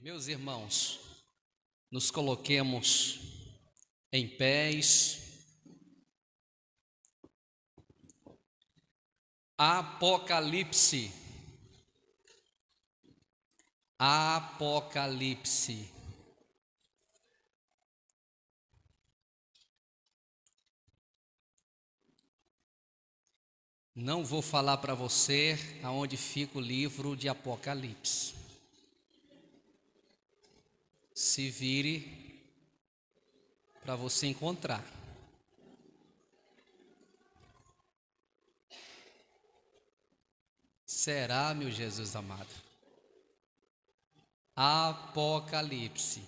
Meus irmãos, nos coloquemos em pés. Apocalipse. Apocalipse. Não vou falar para você aonde fica o livro de Apocalipse. Se vire para você encontrar. Será, meu Jesus amado? Apocalipse.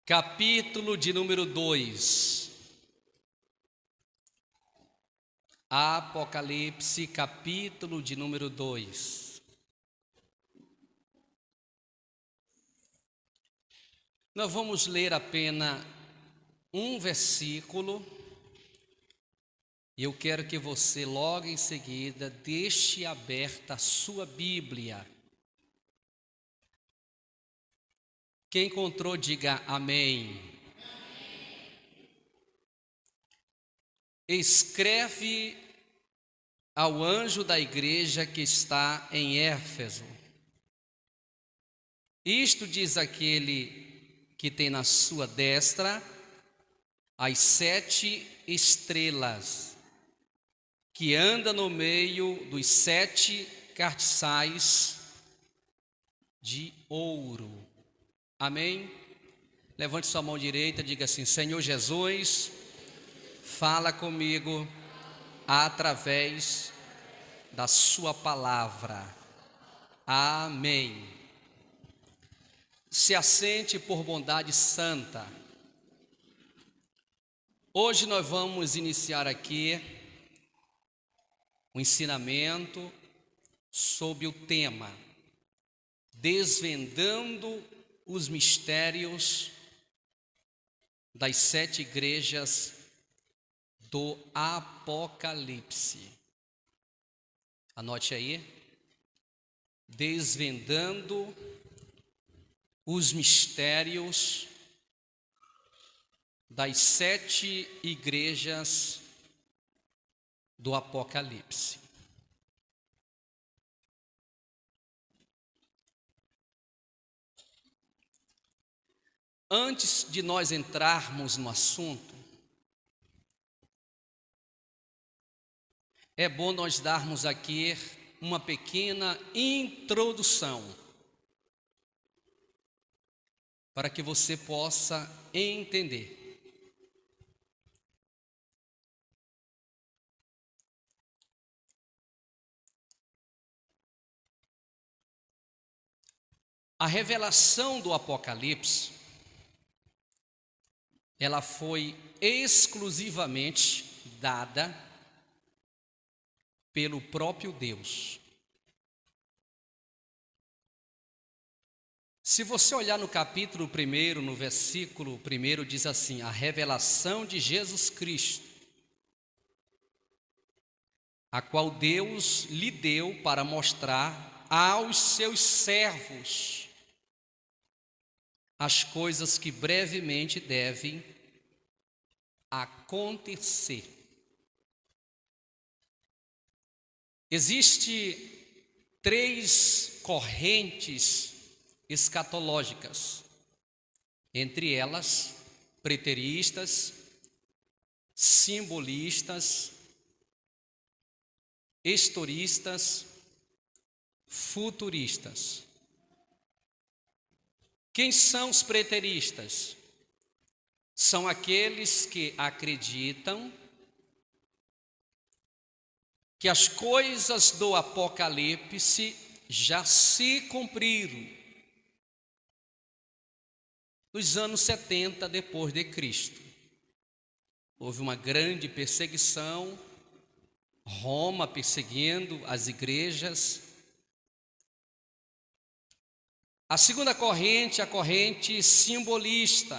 Capítulo de número 2. Apocalipse, capítulo de número 2. Nós vamos ler apenas um versículo. E eu quero que você logo em seguida deixe aberta a sua Bíblia. Quem encontrou, diga amém. Escreve ao anjo da igreja que está em Éfeso. Isto diz aquele que tem na sua destra as 7 estrelas, que anda no meio dos 7 castiçais de ouro. Amém? Levante sua mão direita e diga assim: Senhor Jesus, fala comigo através da sua palavra. Amém. Se assente por bondade santa. Hoje nós vamos iniciar aqui um ensinamento sobre o tema Desvendando os mistérios das 7 igrejas do Apocalipse. Anote aí. Desvendando os mistérios das 7 igrejas do Apocalipse. Antes de nós entrarmos no assunto, é bom nós darmos aqui uma pequena introdução, para que você possa entender. A revelação do Apocalipse, ela foi exclusivamente dada pelo próprio Deus. Se você olhar no capítulo 1, no versículo 1, diz assim: a revelação de Jesus Cristo, a qual Deus lhe deu para mostrar aos seus servos as coisas que brevemente devem acontecer. Existem 3 correntes escatológicas, entre elas preteristas, simbolistas, historistas, futuristas. Quem são os preteristas? São aqueles que acreditam que as coisas do Apocalipse já se cumpriram nos anos 70 depois de Cristo. Houve uma grande perseguição, Roma perseguindo as igrejas. A segunda corrente, a corrente simbolista.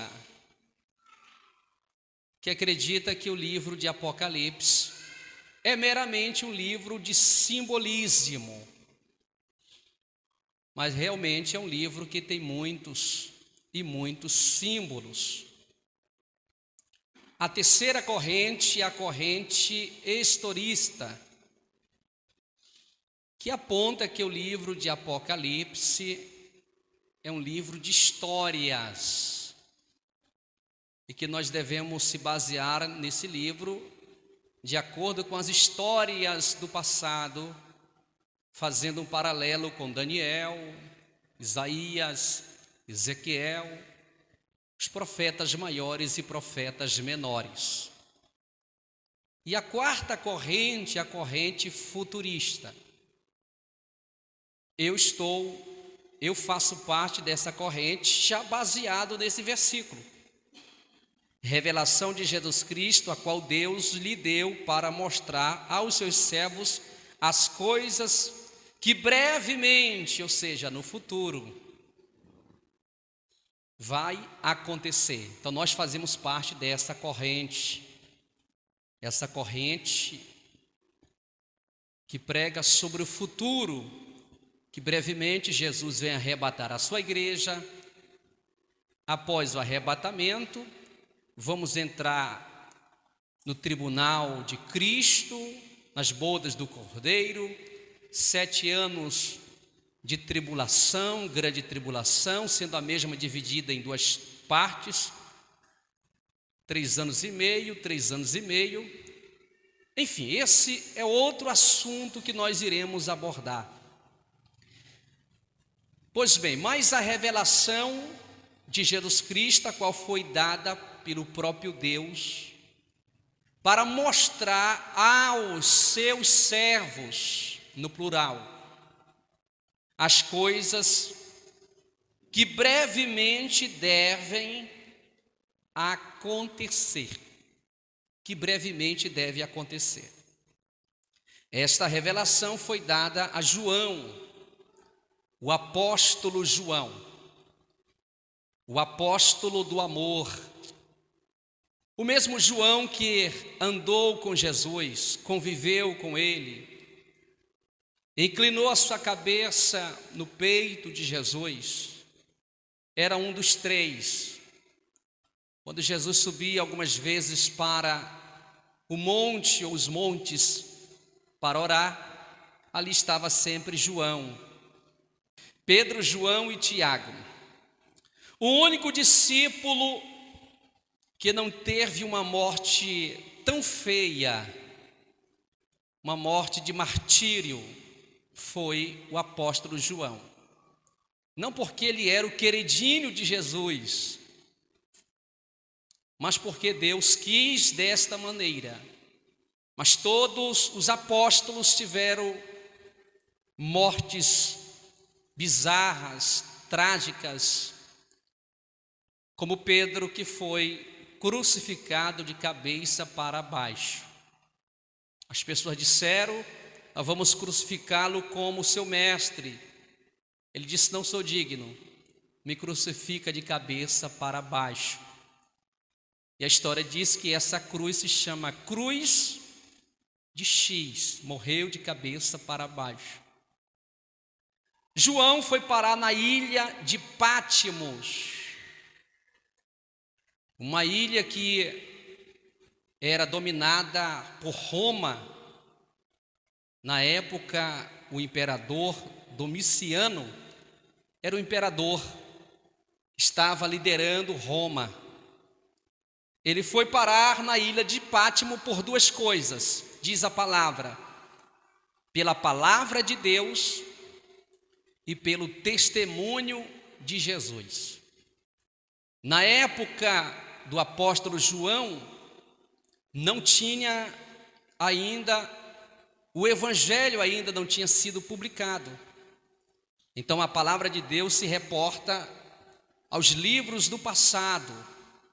que acredita que o livro de Apocalipse é meramente um livro de simbolismo, mas realmente é um livro que tem muitos e muitos símbolos. A terceira corrente é a corrente historista, que aponta que o livro de Apocalipse é um livro de histórias e que nós devemos se basear nesse livro de acordo com as histórias do passado, fazendo um paralelo com Daniel, Isaías, Ezequiel, os profetas maiores e profetas menores. E a quarta corrente é a corrente futurista. Eu faço parte dessa corrente já baseado nesse versículo. Revelação de Jesus Cristo, a qual Deus lhe deu para mostrar aos seus servos as coisas que brevemente, ou seja, no futuro, vai acontecer. Então nós fazemos parte dessa corrente. Essa corrente que prega sobre o futuro, que brevemente Jesus vem arrebatar a sua igreja. Após o arrebatamento, vamos entrar no tribunal de Cristo, nas bodas do Cordeiro, 7 anos de tribulação, grande tribulação, sendo a mesma dividida em 2 partes, 3 anos e meio, 3 anos e meio. Enfim, esse é outro assunto que nós iremos abordar. Pois bem, mas a revelação de Jesus Cristo, a qual foi dada pelo próprio Deus, para mostrar aos seus servos, no plural, as coisas que brevemente devem acontecer. Que brevemente deve acontecer. Esta revelação foi dada a João, o apóstolo João, o apóstolo do amor, o mesmo João que andou com Jesus, conviveu com ele, inclinou a sua cabeça no peito de Jesus, era um dos 3. Quando Jesus subia algumas vezes para o monte ou os montes para orar, ali estava sempre João, Pedro, João e Tiago. O único discípulo que não teve uma morte tão feia, uma morte de martírio, foi o apóstolo João. Não porque ele era o queridinho de Jesus, mas porque Deus quis desta maneira. Mas todos os apóstolos tiveram mortes bizarras, trágicas, como Pedro, que foi crucificado de cabeça para baixo. As pessoas disseram: vamos crucificá-lo como seu mestre. Ele disse: não sou digno, me crucifica de cabeça para baixo. E a história diz que essa cruz se chama cruz de X, morreu de cabeça para baixo. João foi parar na ilha de Pátimos, uma ilha que era dominada por Roma. Na época, o imperador Domiciano era o imperador, estava liderando Roma. Ele foi parar na ilha de Pátimo por 2 coisas, diz a palavra: pela palavra de Deus e pelo testemunho de Jesus. Na época do apóstolo João, não tinha ainda, o evangelho ainda não tinha sido publicado. Então a palavra de Deus se reporta aos livros do passado,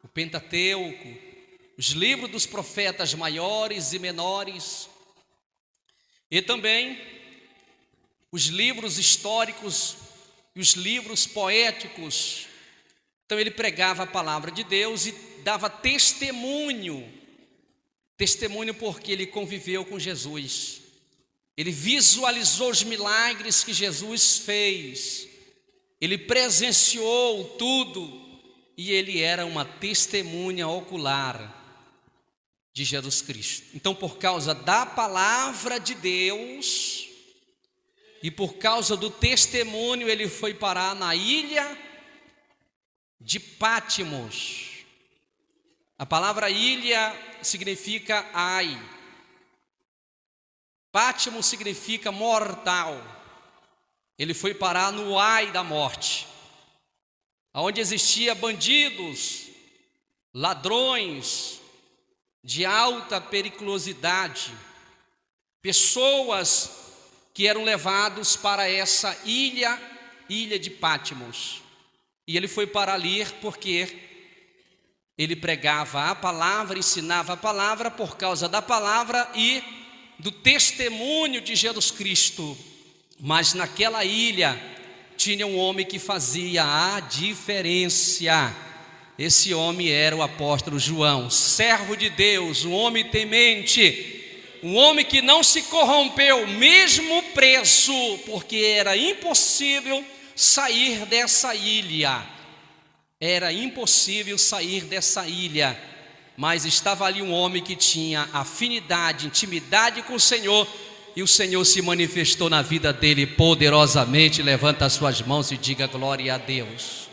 o Pentateuco, os livros dos profetas maiores e menores, e também os livros históricos e os livros poéticos Então ele pregava a palavra de Deus e dava testemunho porque ele conviveu com Jesus. Ele visualizou os milagres que Jesus fez, ele presenciou tudo e ele era uma testemunha ocular de Jesus Cristo. Então, por causa da palavra de Deus e por causa do testemunho, ele foi parar na ilha de Pátimos. A palavra ilha significa ai. Pátimos significa mortal. Ele foi parar no ai da morte, onde existia bandidos, ladrões de alta periculosidade, pessoas que eram levados para essa ilha de Pátimos. E ele foi para ali porque ele pregava a palavra, ensinava a palavra por causa da palavra e do testemunho de Jesus Cristo. Mas naquela ilha tinha um homem que fazia a diferença. Esse homem era o apóstolo João, servo de Deus, um homem temente, um homem que não se corrompeu, mesmo preso, porque era impossível sair dessa ilha. Era impossível sair dessa ilha, mas estava ali um homem que tinha afinidade, intimidade com o Senhor, e o Senhor se manifestou na vida dele poderosamente. Levanta as suas mãos e diga glória a Deus.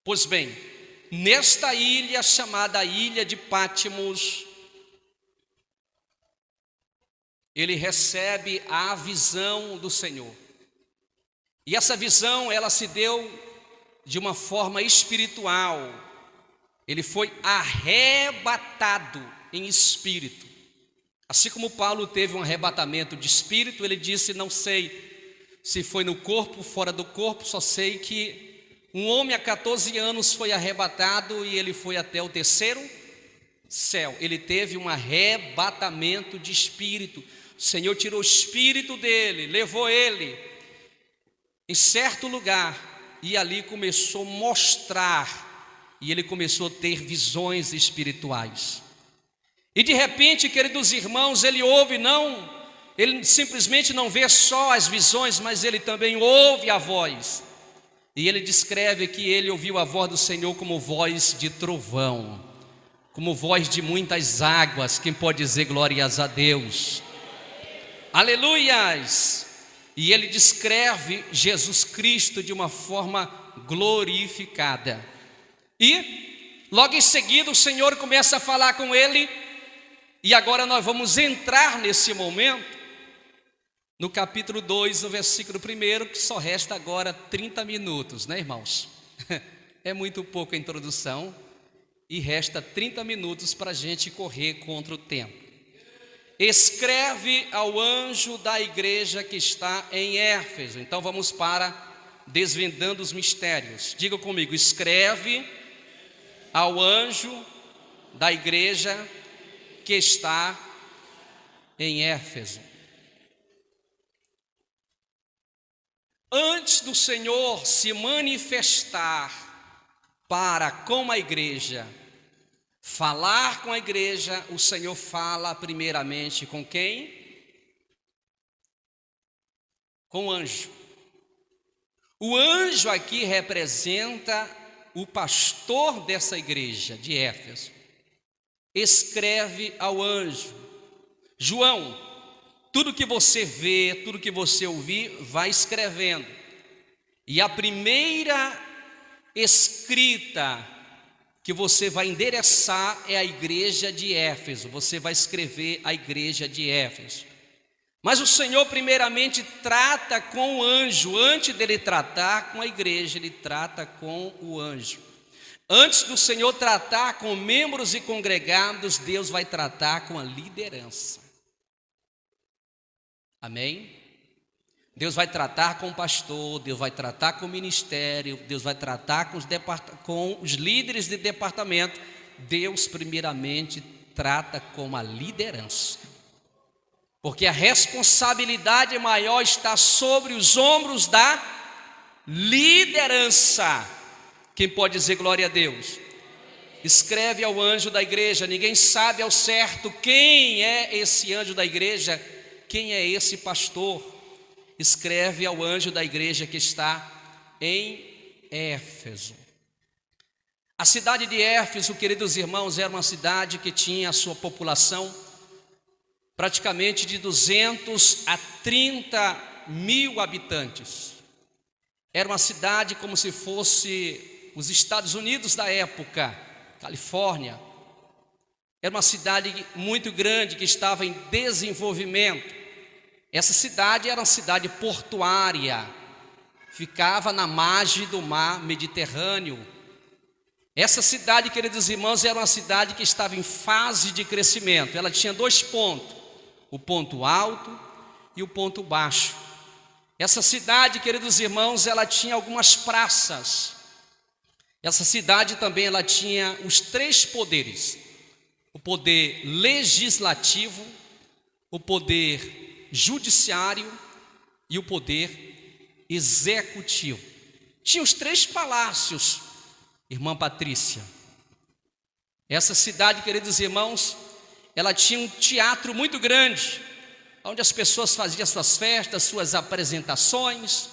Pois bem, nesta ilha chamada Ilha de Pátimos, ele recebe a visão do Senhor. E essa visão, ela se deu de uma forma espiritual. Ele foi arrebatado em espírito. Assim como Paulo teve um arrebatamento de espírito, ele disse: não sei se foi no corpo, fora do corpo, só sei que um homem há 14 anos foi arrebatado e ele foi até o terceiro céu. Ele teve um arrebatamento de espírito. O Senhor tirou o espírito dele, levou ele em certo lugar e ali começou a mostrar, e ele começou a ter visões espirituais. E de repente, queridos irmãos, ele simplesmente não vê só as visões, mas ele também ouve a voz. E ele descreve que ele ouviu a voz do Senhor como voz de trovão, como voz de muitas águas. Quem pode dizer glórias a Deus? Aleluias! E ele descreve Jesus Cristo de uma forma glorificada. E logo em seguida o Senhor começa a falar com ele. E agora nós vamos entrar nesse momento no capítulo 2, no versículo 1, que só resta agora 30 minutos, né, irmãos? É muito pouca a introdução e resta 30 minutos para a gente correr contra o tempo. Escreve ao anjo da igreja que está em Éfeso. Então vamos para desvendando os mistérios. Diga comigo: escreve ao anjo da igreja que está em Éfeso. Antes do Senhor se manifestar para com a igreja, falar com a igreja, o Senhor fala primeiramente com quem? Com o anjo. O anjo aqui representa o pastor dessa igreja de Éfeso. Escreve ao anjo: João, tudo que você vê, tudo que você ouvir, vai escrevendo. E a primeira escrita que você vai endereçar é a igreja de Éfeso. Você vai escrever a igreja de Éfeso. Mas o Senhor primeiramente trata com o anjo. Antes dele tratar com a igreja, ele trata com o anjo. Antes do Senhor tratar com membros e congregados, Deus vai tratar com a liderança. Amém? Deus vai tratar com o pastor, Deus vai tratar com o ministério, Deus vai tratar com os líderes de departamento. Deus primeiramente trata com a liderança, porque a responsabilidade maior está sobre os ombros da liderança. Quem pode dizer glória a Deus? Escreve ao anjo da igreja. Ninguém sabe ao certo quem é esse anjo da igreja, quem é esse pastor. Escreve ao anjo da igreja que está em Éfeso. A cidade de Éfeso, queridos irmãos, era uma cidade que tinha a sua população praticamente de 200 a 30 mil habitantes. Era uma cidade como se fosse os Estados Unidos da época, Califórnia. Era uma cidade muito grande que estava em desenvolvimento. Essa cidade era uma cidade portuária, ficava na margem do mar Mediterrâneo. Essa cidade, queridos irmãos, era uma cidade que estava em fase de crescimento. Ela tinha 2 pontos, o ponto alto e o ponto baixo. Essa cidade, queridos irmãos, ela tinha algumas praças. Essa cidade também ela tinha os 3 poderes: o poder legislativo, o poder judiciário e o poder executivo. Tinha os 3 palácios, irmã Patrícia. Essa cidade, queridos irmãos, ela tinha um teatro muito grande, onde as pessoas faziam suas festas, suas apresentações.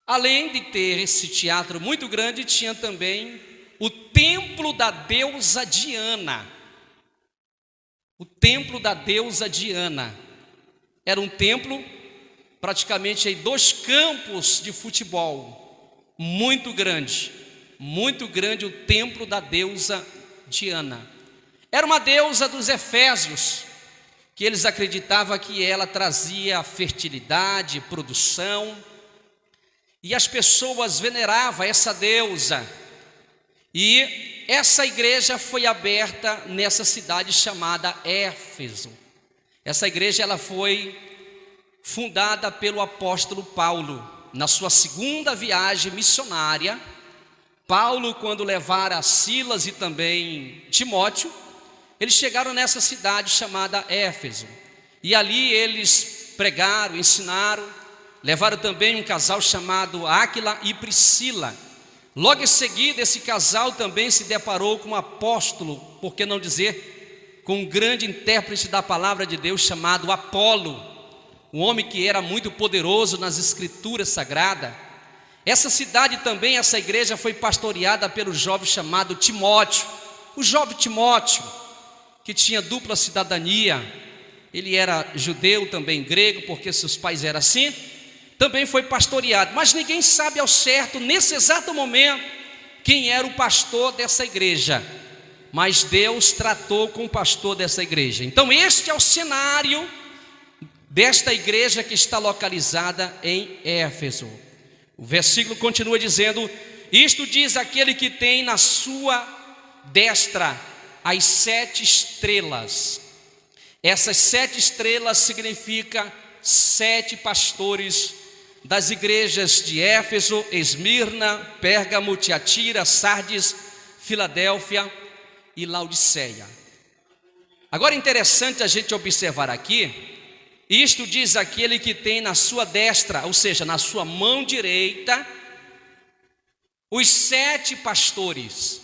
Além de ter esse teatro muito grande, tinha também o templo da deusa Diana. O templo da deusa Diana era um templo praticamente em 2 campos de futebol, muito grande o templo da deusa Diana. Era uma deusa dos Efésios, que eles acreditavam que ela trazia fertilidade, produção, e as pessoas veneravam essa deusa. E essa igreja foi aberta nessa cidade chamada Éfeso. Essa igreja ela foi fundada pelo apóstolo Paulo. Na sua 2ª viagem missionária, Paulo, quando levara Silas e também Timóteo, eles chegaram nessa cidade chamada Éfeso. E ali eles pregaram, ensinaram, levaram também um casal chamado Áquila e Priscila. Logo em seguida, esse casal também se deparou com um apóstolo, por que não dizer, com um grande intérprete da palavra de Deus chamado Apolo, um homem que era muito poderoso nas escrituras sagradas. Essa cidade também, essa igreja foi pastoreada pelo jovem chamado Timóteo. O jovem Timóteo, que tinha dupla cidadania, ele era judeu, também grego, porque seus pais eram assim, também foi pastoreado. Mas ninguém sabe ao certo, nesse exato momento, quem era o pastor dessa igreja. Mas Deus tratou com o pastor dessa igreja. Então este é o cenário desta igreja que está localizada em Éfeso. O versículo continua dizendo: isto diz aquele que tem na sua destra as 7 estrelas. Essas 7 estrelas significam 7 pastores das igrejas de Éfeso, Esmirna, Pérgamo, Tiatira, Sardes, Filadélfia e Laodiceia. Agora é interessante a gente observar aqui, isto diz aquele que tem na sua destra, ou seja, na sua mão direita, os 7 pastores.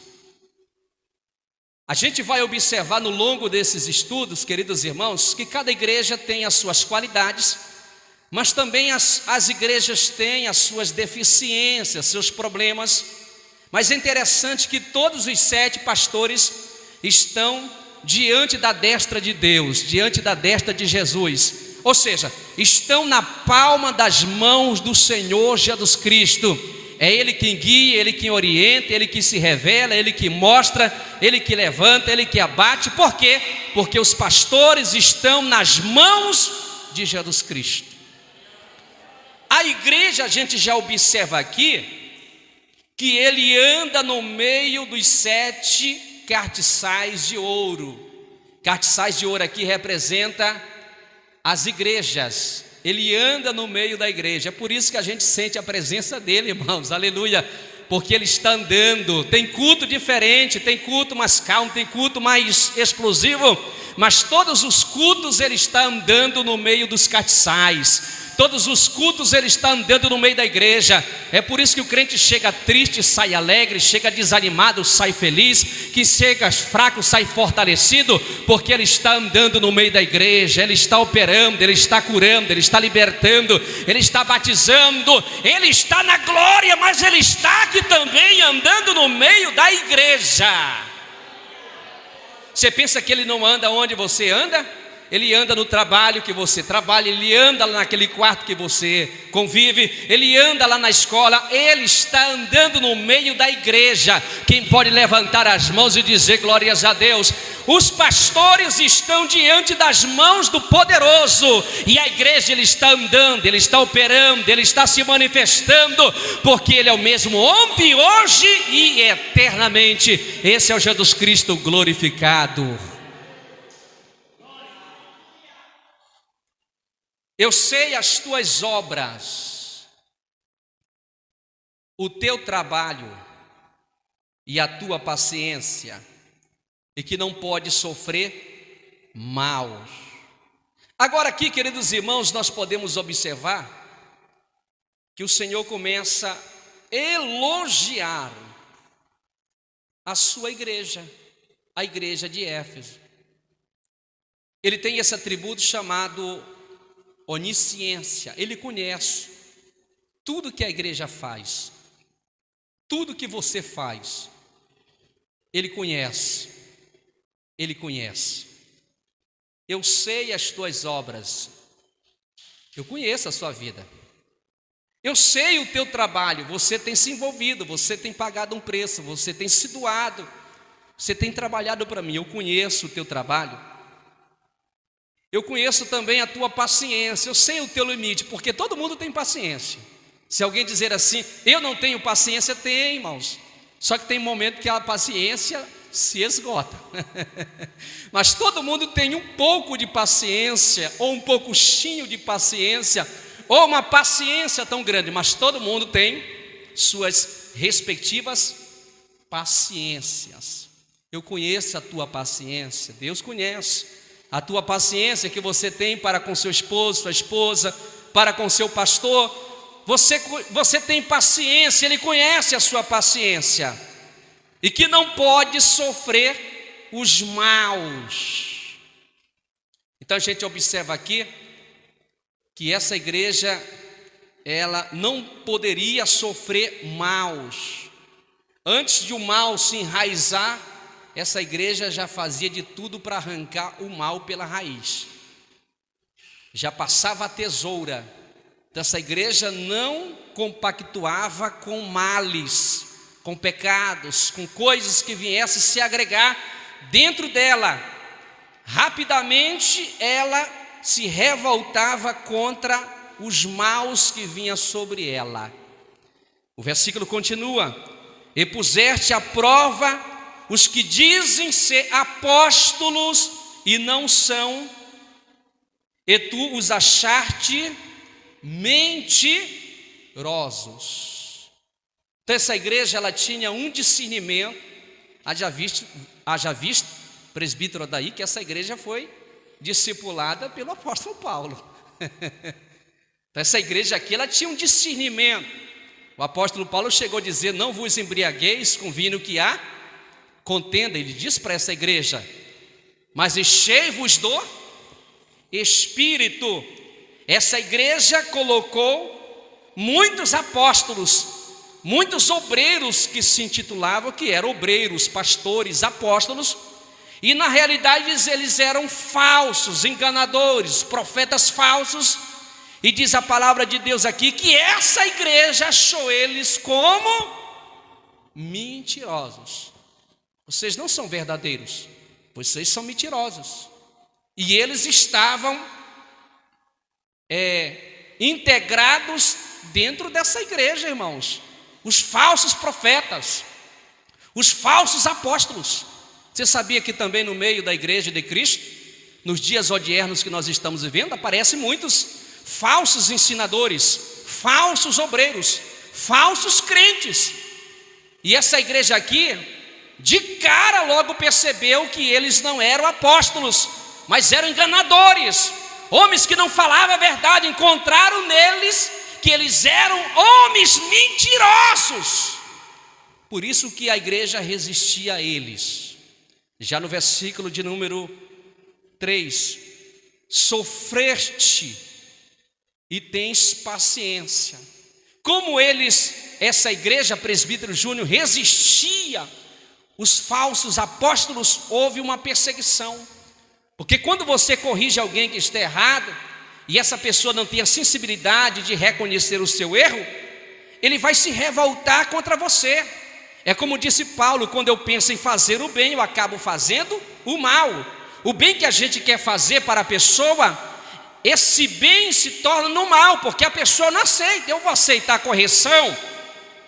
A gente vai observar no longo desses estudos, queridos irmãos, que cada igreja tem as suas qualidades, mas também as igrejas têm as suas deficiências, seus problemas. Mas é interessante que todos os 7 pastores estão diante da destra de Deus, diante da destra de Jesus. Ou seja, estão na palma das mãos do Senhor Jesus Cristo. É Ele quem guia, Ele quem orienta, Ele que se revela, Ele que mostra, Ele que levanta, Ele que abate. Por quê? Porque os pastores estão nas mãos de Jesus Cristo. A igreja, a gente já observa aqui, que ele anda no meio dos 7 cartiçais de ouro. Cartiçais de ouro aqui representa as igrejas. Ele anda no meio da igreja. É por isso que a gente sente a presença dele, irmãos, aleluia, porque ele está andando. Tem culto diferente, tem culto mais calmo, tem culto mais explosivo, mas todos os cultos ele está andando no meio dos cartiçais. todos os cultos ele está andando no meio da igreja. É por isso que o crente chega triste, sai alegre, chega desanimado, sai feliz, que chega fraco, sai fortalecido, porque ele está andando no meio da igreja, ele está operando, ele está curando, ele está libertando, ele está batizando, ele está na glória, mas ele está aqui também andando no meio da igreja. Você pensa que ele não anda onde você anda? Ele anda no trabalho que você trabalha, ele anda lá naquele quarto que você convive, ele anda lá na escola, ele está andando no meio da igreja. Quem pode levantar as mãos e dizer glórias a Deus? Os pastores estão diante das mãos do poderoso, e a igreja ele está andando, ele está operando, ele está se manifestando, porque ele é o mesmo ontem, hoje e eternamente. Esse é o Jesus Cristo glorificado. Eu sei as tuas obras, o teu trabalho e a tua paciência, e que não pode sofrer mal. Agora aqui, queridos irmãos, nós podemos observar que o Senhor começa a elogiar a sua igreja, a igreja de Éfeso. Ele tem esse atributo chamado onisciência. Ele conhece tudo que a igreja faz, tudo que você faz. Ele conhece. Ele conhece. Eu sei as tuas obras. Eu conheço a sua vida. Eu sei o teu trabalho. Você tem se envolvido, você tem pagado um preço, você tem se doado, você tem trabalhado para mim. Eu conheço o teu trabalho. Eu conheço também a tua paciência. Eu sei o teu limite, porque todo mundo tem paciência. Se alguém dizer assim, eu não tenho paciência, tem, irmãos. Só que tem momento que a paciência se esgota. Mas todo mundo tem um pouco de paciência, ou um pouquinho de paciência, ou uma paciência tão grande. Mas todo mundo tem suas respectivas paciências. Eu conheço a tua paciência, Deus conhece a tua paciência que você tem para com seu esposo, sua esposa, para com seu pastor. Você tem paciência, Ele conhece a sua paciência, e que não pode sofrer os maus. Então a gente observa aqui que essa igreja, ela não poderia sofrer maus. Antes de o mal se enraizar, essa igreja já fazia de tudo para arrancar o mal pela raiz. Já passava a tesoura. Então essa igreja não compactuava com males, com pecados, com coisas que viessem se agregar dentro dela. Rapidamente ela se revoltava contra os maus que vinham sobre ela. O versículo continua: e puseste à prova os que dizem ser apóstolos e não são, e tu os achaste mentirosos. Então essa igreja, ela tinha um discernimento. Haja visto, presbítero daí, que essa igreja foi discipulada pelo apóstolo Paulo. Então essa igreja aqui, ela tinha um discernimento. O apóstolo Paulo chegou a dizer, não vos embriagueis com vinho que há contenda. Ele diz para essa igreja, mas enchei-vos do Espírito. Essa igreja colocou muitos apóstolos, muitos obreiros que se intitulavam que eram obreiros, pastores, apóstolos, e na realidade eles eram falsos, enganadores, profetas falsos. E diz a palavra de Deus aqui que essa igreja achou eles como mentirosos. Vocês não são verdadeiros, vocês são mentirosos. E eles estavam integrados dentro dessa igreja, irmãos. Os falsos profetas, os falsos apóstolos. Você sabia que também no meio da igreja de Cristo, nos dias odiernos que nós estamos vivendo, aparecem muitos falsos ensinadores, falsos obreiros, falsos crentes. E essa igreja aqui, de cara logo percebeu que eles não eram apóstolos, mas eram enganadores, homens que não falavam a verdade, encontraram neles que eles eram homens mentirosos. Por isso que a igreja resistia a eles. Já no versículo de número 3, sofreste e tens paciência. Como eles, essa igreja Presbítero Júnior, resistia os falsos apóstolos, houve uma perseguição. Porque quando você corrige alguém que está errado, e essa pessoa não tem a sensibilidade de reconhecer o seu erro, ele vai se revoltar contra você. É como disse Paulo: quando eu penso em fazer o bem, eu acabo fazendo o mal. O bem que a gente quer fazer para a pessoa, esse bem se torna no mal, porque a pessoa não aceita. Eu vou aceitar a correção,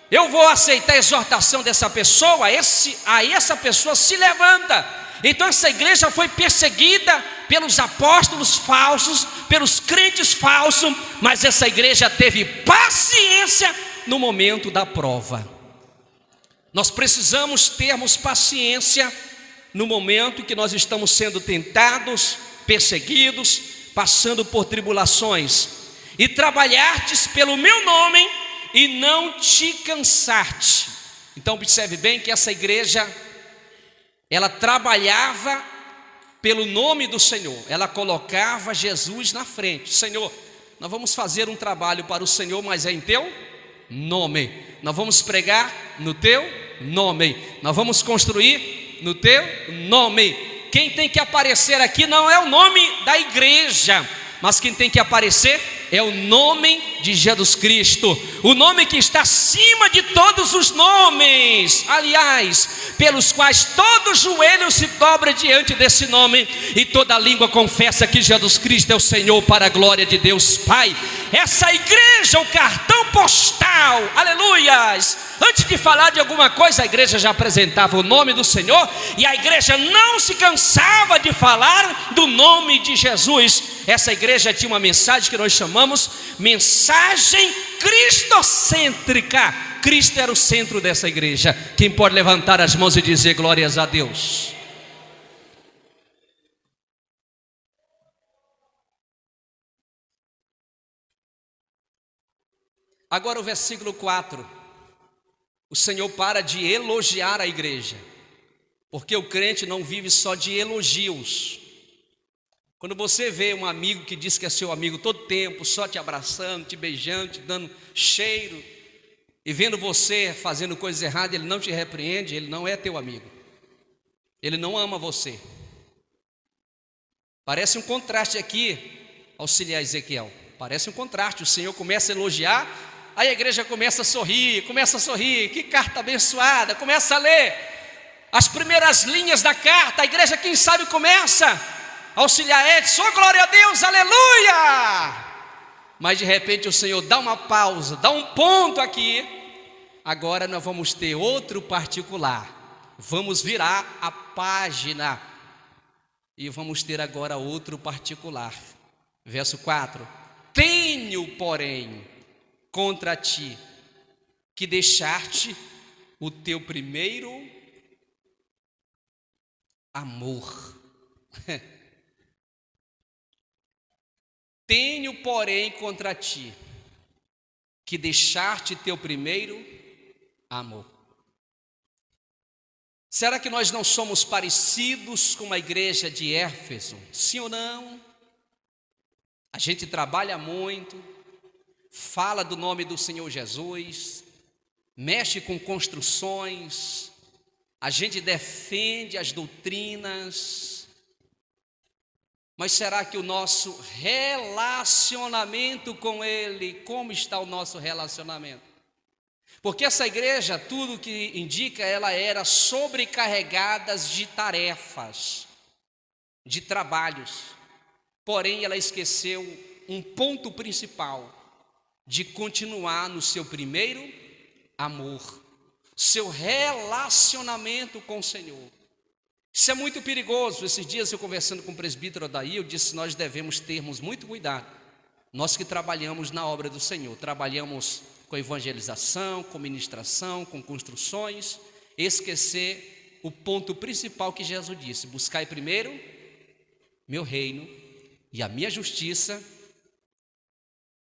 eu vou aceitar a exortação dessa pessoa, aí essa pessoa se levanta. Então essa igreja foi perseguida pelos apóstolos falsos, pelos crentes falsos, mas essa igreja teve paciência no momento da prova. Nós precisamos termos paciência no momento que nós estamos sendo tentados, perseguidos, passando por tribulações. E trabalhartes pelo meu nome e não te cansarte. Então observe bem que essa igreja, ela trabalhava pelo nome do Senhor. Ela colocava Jesus na frente. Senhor, nós vamos fazer um trabalho para o Senhor, mas é em teu nome. Nós vamos pregar no teu nome. Nós vamos construir no teu nome. Quem tem que aparecer aqui não é o nome da igreja, mas quem tem que aparecer é o nome de Jesus Cristo, o nome que está acima de todos os nomes, aliás, pelos quais todo joelho se dobra diante desse nome, e toda língua confessa que Jesus Cristo é o Senhor, para a glória de Deus Pai. Essa igreja, o cartão postal, aleluias. Antes de falar de alguma coisa, a igreja já apresentava o nome do Senhor, e a igreja não se cansava de falar do nome de Jesus. Essa igreja tinha uma mensagem que nós chamamos mensagem cristocêntrica. Cristo era o centro dessa igreja. Quem pode levantar as mãos e dizer glórias a Deus? Agora o versículo 4, o Senhor para de elogiar a igreja, porque o crente não vive só de elogios. Quando você vê um amigo que diz que é seu amigo todo tempo, só te abraçando, te beijando, te dando cheiro, e vendo você fazendo coisas erradas, ele não te repreende, ele não é teu amigo, ele não ama você. Parece um contraste aqui, auxiliar Ezequiel, parece um contraste. O Senhor começa a elogiar, aí a igreja começa a sorrir, que carta abençoada, começa a ler as primeiras linhas da carta, a igreja, quem sabe, começa auxiliar Edson, oh, glória a Deus, aleluia! Mas de repente o Senhor dá uma pausa, dá um ponto aqui. Agora nós vamos ter outro particular, vamos virar a página e vamos ter agora outro particular. Verso 4: tenho, porém, contra ti que deixar-te o teu primeiro amor. Tenho, porém, contra ti que deixar-te teu primeiro amor. Será que nós não somos parecidos com a igreja de Éfeso? Sim ou não? A gente trabalha muito, fala do nome do Senhor Jesus, mexe com construções, a gente defende as doutrinas, mas será que o nosso relacionamento com Ele, como está o nosso relacionamento? Porque essa igreja, tudo que indica, ela era sobrecarregada de tarefas, de trabalhos, porém ela esqueceu um ponto principal, de continuar no seu primeiro amor, seu relacionamento com o Senhor. Isso é muito perigoso. Esses dias eu conversando com o presbítero Adair, eu disse: nós devemos termos muito cuidado, nós que trabalhamos na obra do Senhor, trabalhamos com evangelização, com ministração, com construções, esquecer o ponto principal que Jesus disse: buscai primeiro meu reino e a minha justiça,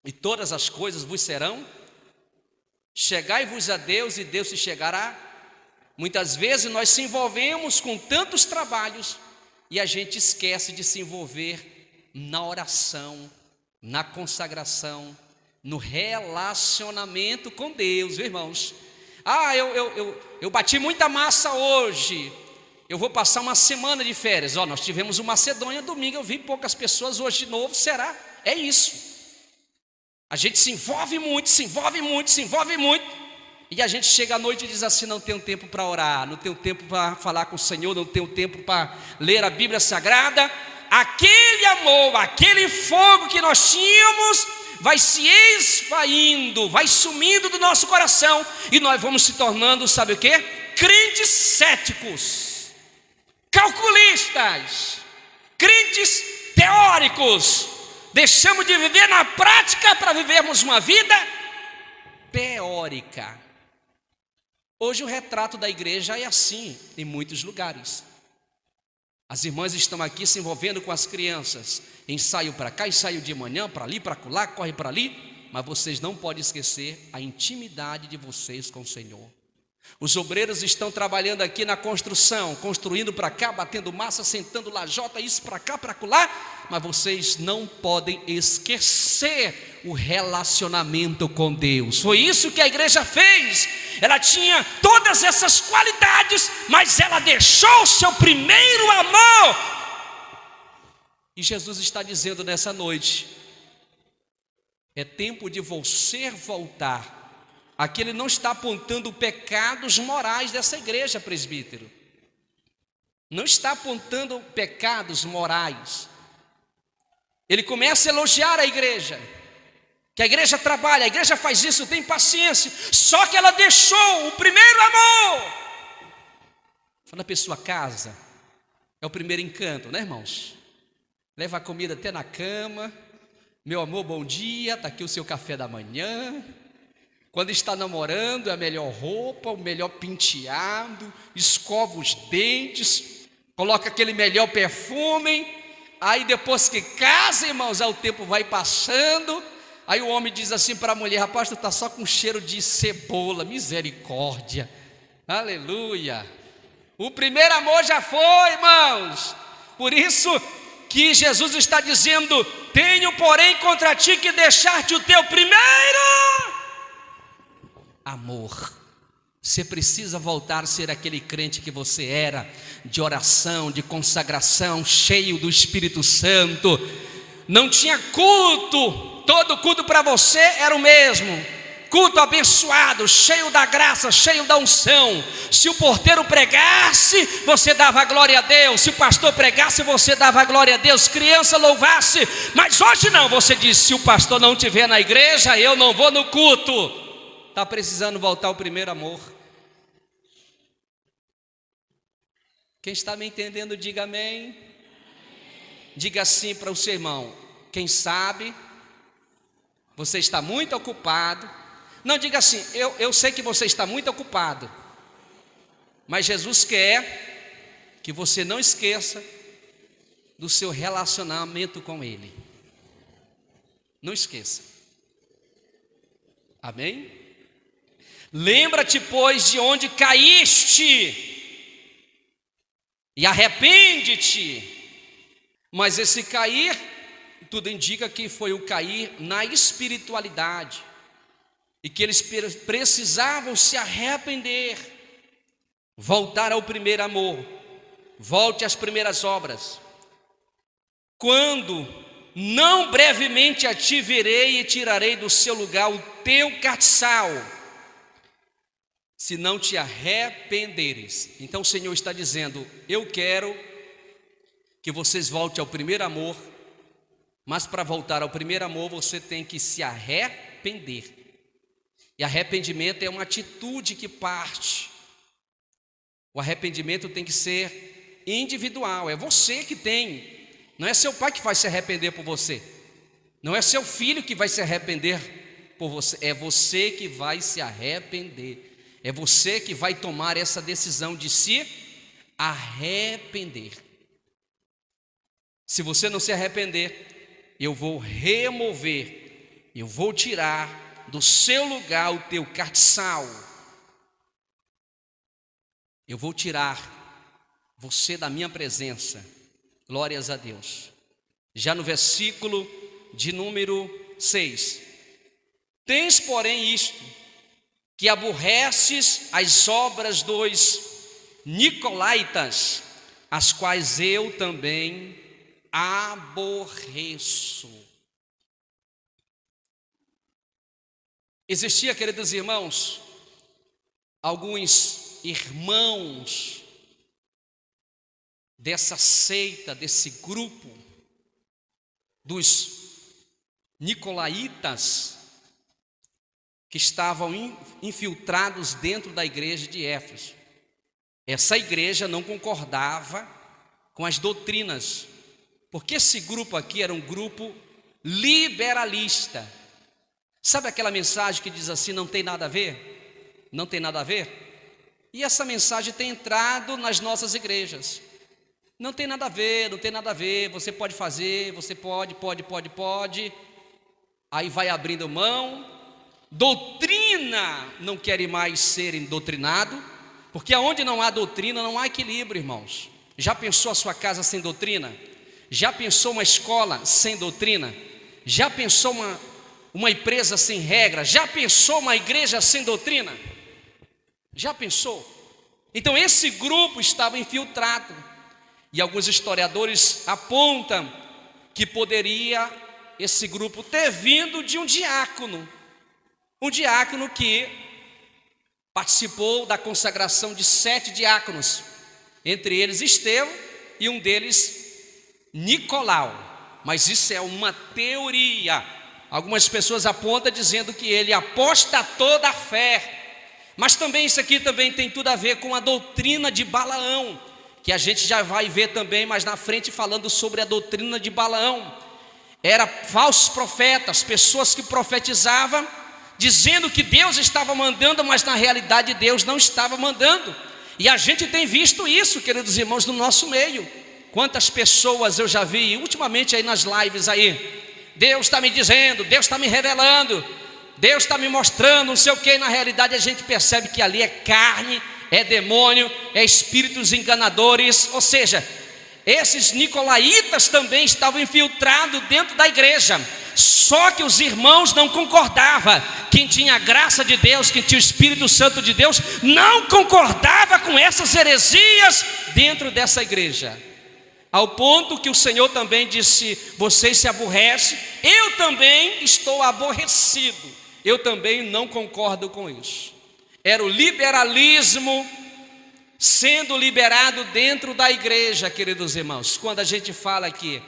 e todas as coisas vos serão. Chegai-vos a Deus, e Deus se chegará. Muitas vezes nós se envolvemos com tantos trabalhos e a gente esquece de se envolver na oração, na consagração, no relacionamento com Deus, irmãos. Eu bati muita massa hoje, eu vou passar uma semana de férias. Nós tivemos uma Macedônia domingo, eu vi poucas pessoas, hoje de novo, será? É isso. A gente se envolve muito, e a gente chega à noite e diz assim: não tenho tempo para orar, não tenho tempo para falar com o Senhor, não tenho tempo para ler a Bíblia Sagrada. Aquele amor, aquele fogo que nós tínhamos vai se esvaindo, vai sumindo do nosso coração, e nós vamos se tornando, sabe o quê? Crentes céticos, calculistas, crentes teóricos. Deixamos de viver na prática para vivermos uma vida teórica. Hoje o retrato da igreja é assim em muitos lugares. As irmãs estão aqui se envolvendo com as crianças, ensaio para cá, ensaio de manhã, para ali, para lá, corre para ali, mas vocês não podem esquecer a intimidade de vocês com o Senhor. Os obreiros estão trabalhando aqui na construção, construindo para cá, batendo massa, sentando lajota, isso para cá, para lá, mas vocês não podem esquecer o relacionamento com Deus. Foi isso que a igreja fez. Ela tinha todas essas qualidades, mas ela deixou o seu primeiro amor. E Jesus está dizendo nessa noite: é tempo de você voltar. Aqui ele não está apontando pecados morais dessa igreja, presbítero. Não está apontando pecados morais. Ele começa a elogiar a igreja, que a igreja trabalha, a igreja faz isso, tem paciência, só que ela deixou o primeiro amor. Quando a pessoa casa, é o primeiro encanto, né, irmãos? Leva a comida até na cama. Meu amor, bom dia, está aqui o seu café da manhã. Quando está namorando, é a melhor roupa, o melhor penteado, escova os dentes, coloca aquele melhor perfume. Aí depois que casa, irmãos, o tempo vai passando, aí o homem diz assim para a mulher: rapaz, tu está só com cheiro de cebola. Misericórdia, aleluia. O primeiro amor já foi, irmãos. Por isso que Jesus está dizendo: tenho porém contra ti que deixar-te o teu primeiro amor. Você precisa voltar a ser aquele crente que você era, de oração, de consagração, cheio do Espírito Santo. Não tinha culto, todo culto para você era o mesmo, culto abençoado, cheio da graça, cheio da unção. Se o porteiro pregasse, você dava glória a Deus. Se o pastor pregasse, você dava glória a Deus. Criança louvasse. Mas hoje não, você diz: se o pastor não estiver na igreja, eu não vou no culto. Está precisando voltar ao primeiro amor. Quem está me entendendo, diga amém. Diga assim para o seu irmão: quem sabe você está muito ocupado. Não, diga assim: eu sei que você está muito ocupado, mas Jesus quer que você não esqueça do seu relacionamento com Ele. Não esqueça. Amém? Lembra-te, pois, de onde caíste, e arrepende-te. Mas esse cair, tudo indica que foi o cair na espiritualidade, e que eles precisavam se arrepender, voltar ao primeiro amor, volte às primeiras obras. Quando não brevemente a ti virei e tirarei do seu lugar o teu catiçal, se não te arrependeres. Então o Senhor está dizendo: eu quero que vocês voltem ao primeiro amor, mas para voltar ao primeiro amor você tem que se arrepender. E arrependimento é uma atitude que parte. O arrependimento tem que ser individual, é você que tem. Não é seu pai que vai se arrepender por você, não é seu filho que vai se arrepender por você, é você que vai se arrepender. É você que vai tomar essa decisão de se arrepender. Se você não se arrepender, eu vou remover, eu vou tirar do seu lugar o teu castiçal. Eu vou tirar você da minha presença. Glórias a Deus. Já no versículo de número 6. Tens, porém, isto, que aborreces as obras dos nicolaítas, as quais eu também aborreço. Existia, queridos irmãos, alguns irmãos dessa seita, desse grupo dos nicolaítas, que estavam infiltrados dentro da igreja de Éfeso. Essa igreja não concordava com as doutrinas, porque esse grupo aqui era um grupo liberalista. Sabe aquela mensagem que diz assim, não tem nada a ver? Não tem nada a ver? E essa mensagem tem entrado nas nossas igrejas. Não tem nada a ver, não tem nada a ver, você pode fazer, você pode. Aí vai abrindo mão. Doutrina, não querem mais serem doutrinados, porque aonde não há doutrina, não há equilíbrio, irmãos. Já pensou a sua casa sem doutrina? Já pensou uma escola sem doutrina? Já pensou uma empresa sem regra? Já pensou uma igreja sem doutrina? Já pensou? Então esse grupo estava infiltrado, e alguns historiadores apontam que poderia esse grupo ter vindo de um diácono que participou da consagração de 7 diáconos, entre eles Estevão e um deles Nicolau. Mas isso é uma teoria. Algumas pessoas apontam dizendo que ele apostatou da fé. Mas também isso aqui também tem tudo a ver com a doutrina de Balaão, que a gente já vai ver também mais na frente falando sobre a doutrina de Balaão. Era falsos profetas, pessoas que profetizavam dizendo que Deus estava mandando, mas na realidade Deus não estava mandando. E a gente tem visto isso, queridos irmãos, no nosso meio. Quantas pessoas eu já vi ultimamente aí nas lives aí, Deus está me dizendo, Deus está me revelando, Deus está me mostrando, não sei o que, e na realidade a gente percebe que ali é carne, é demônio, é espíritos enganadores. Ou seja, esses nicolaítas também estavam infiltrados dentro da igreja. Só que os irmãos não concordavam. Quem tinha a graça de Deus, quem tinha o Espírito Santo de Deus, não concordava com essas heresias dentro dessa igreja. Ao ponto que o Senhor também disse, vocês se aborrecem, eu também estou aborrecido. Eu também não concordo com isso. Era o liberalismo sendo liberado dentro da igreja, queridos irmãos. Quando a gente fala aqui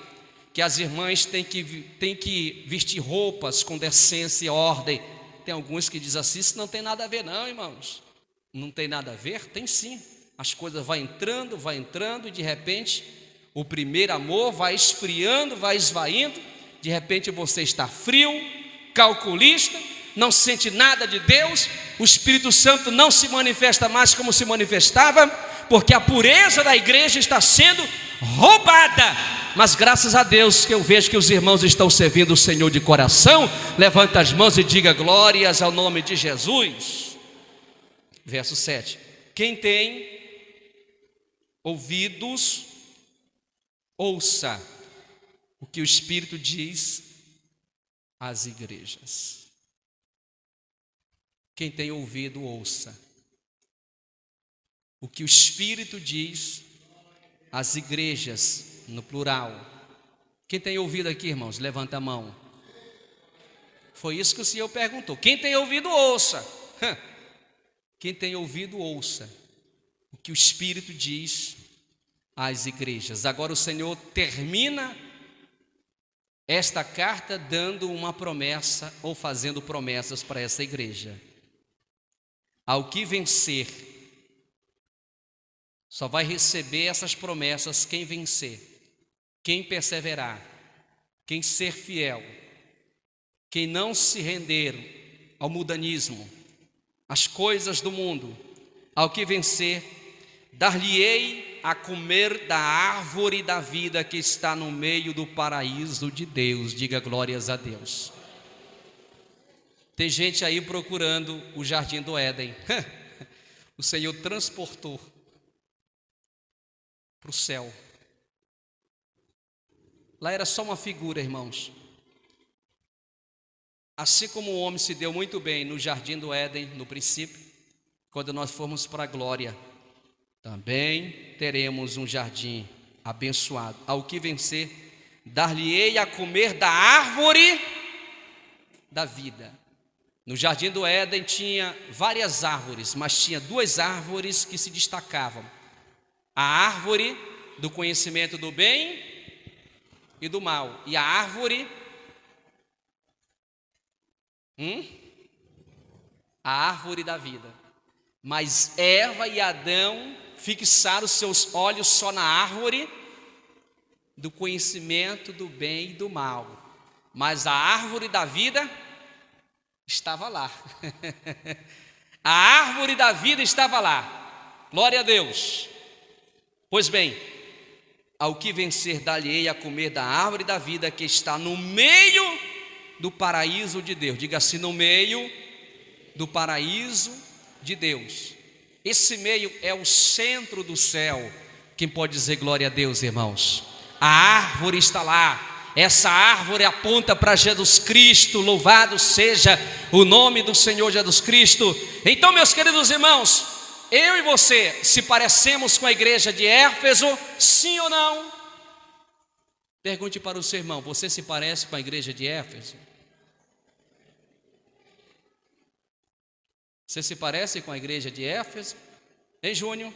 que as irmãs têm que vestir roupas com decência e ordem, tem alguns que dizem assim, isso não tem nada a ver não, irmãos. Não tem nada a ver? Tem sim. As coisas vão entrando e de repente o primeiro amor vai esfriando, vai esvaindo. De repente você está frio, calculista, não sente nada de Deus, o Espírito Santo não se manifesta mais como se manifestava, porque a pureza da igreja está sendo roubada. Mas graças a Deus que eu vejo que os irmãos estão servindo o Senhor de coração. Levanta as mãos e diga glórias ao nome de Jesus. Verso 7. Quem tem ouvidos, ouça o que o Espírito diz às igrejas. Quem tem ouvido, ouça o que o Espírito diz às igrejas, no plural. Quem tem ouvido aqui, irmãos? Levanta a mão. Foi isso que o Senhor perguntou. Quem tem ouvido, ouça. Quem tem ouvido, ouça o que o Espírito diz às igrejas. Agora o Senhor termina esta carta dando uma promessa, ou fazendo promessas para essa igreja. Ao que vencer, só vai receber essas promessas quem vencer, quem perseverar, quem ser fiel, quem não se render ao mundanismo, às coisas do mundo. Ao que vencer, dar-lhe-ei a comer da árvore da vida que está no meio do paraíso de Deus. Diga glórias a Deus. Tem gente aí procurando o jardim do Éden. O Senhor transportou para o céu. Lá era só uma figura, irmãos. Assim como o homem se deu muito bem no jardim do Éden, no princípio, quando nós formos para a glória, também teremos um jardim abençoado. Ao que vencer, dar-lhe-ei a comer da árvore da vida. No jardim do Éden tinha várias árvores, mas tinha duas árvores que se destacavam: a árvore do conhecimento do bem e do mal, e a árvore a árvore da vida. Mas Eva e Adão fixaram seus olhos só na árvore do conhecimento do bem e do mal, mas a árvore da vida estava lá. A árvore da vida estava lá. Glória a Deus. Pois bem, ao que vencer, dar-lhe-ei a comer da árvore da vida que está no meio do paraíso de Deus. Diga assim: no meio do paraíso de Deus. Esse meio é o centro do céu. Quem pode dizer glória a Deus, irmãos? A árvore está lá. Essa árvore aponta para Jesus Cristo. Louvado seja o nome do Senhor Jesus Cristo. Então, meus queridos irmãos, eu e você se parecemos com a igreja de Éfeso, sim ou não? Pergunte para o seu irmão: você se parece com a igreja de Éfeso? Você se parece com a igreja de Éfeso? Hein, Júnior?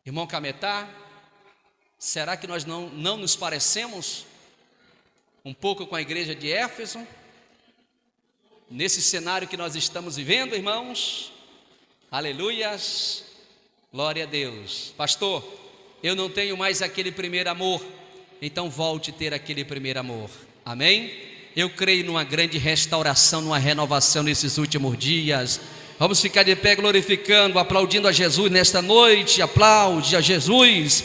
Irmão Cametá? Será que nós não nos parecemos um pouco com a igreja de Éfeso? Nesse cenário que nós estamos vivendo, irmãos? Aleluias, glória a Deus. Pastor, eu não tenho mais aquele primeiro amor, então volte a ter aquele primeiro amor. Amém? Eu creio numa grande restauração, numa renovação nesses últimos dias. Vamos ficar de pé glorificando, aplaudindo a Jesus nesta noite. Aplaude a Jesus.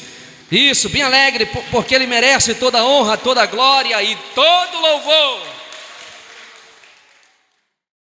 Isso, bem alegre, porque Ele merece toda a honra, toda a glória e todo louvor.